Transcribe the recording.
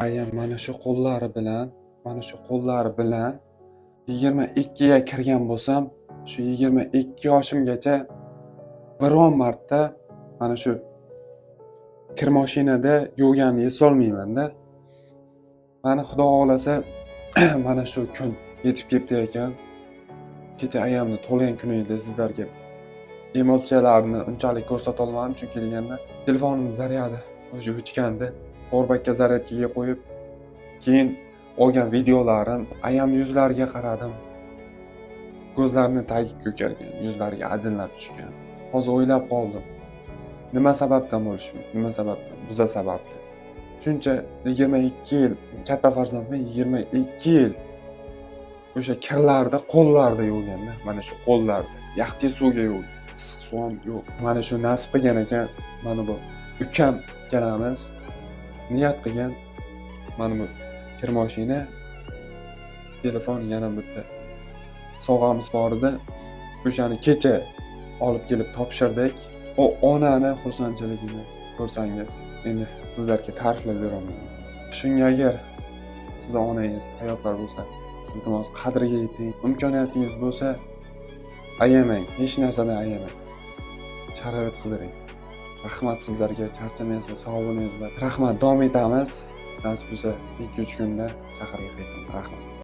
Ayam mana shu qo'llari bilan 22 ga kirgan bo'lsam, shu 22 yoshimgacha biron marta mana shu kir mashinada yuvganni eslolmayman-da. Mana Xudo xolasa mana shu kun yetib kelibdi ekan. Kecha ayamni tug'ilgan kuni edi. Sizlarga emotsiyalarni unchalik ko'rsata olmadim, chunki deganda telefonim zaryadi o'sha o'chgandi. Powerbankga zaryadkaga qo'yib, keyin olgan videolarim, ayamni yuzlariga qaradim. Ko'zlarini tagi ko'kargan, yuzlariga ajinlar tushgan. Hozir o'ylab qoldim. Nima sababdan bo'lishi mumkin? Nima sababdan? Biza sababli. Shuncha 22 yil katta farzandman, 22 yil o'sha kirlarda, qo'llarda yuvganda, mana shu qo'llarda. Yaxti suvga yuvgan, issiq suv ham yo'q. Mana shu nasib qilgan ekan, mana bu ukam ikkalamiz niyat qilgan, mana bu kir mashina, telefon yana bitta sovg'amiz bor edi. O'shani kecha olib kelib topshirdik. O onani xursandchiligini ko'rsangiz, endi sizlarga ta'riflab bera olmayman. Shunga agar siz onangiz hayotlar bo'lsa, iltimos qadriga yeting. Imkoniyatingiz bo'lsa, ayamang, hech narsadan ayamang. Sharoit qidiring. Rahmat sizlarga, charchamaysiz, sog' bo'lingizlar. Rahmat, davom etamiz. Nasib bo'lsa 2-3 kunda shaharga qaytamiz. Rahmat.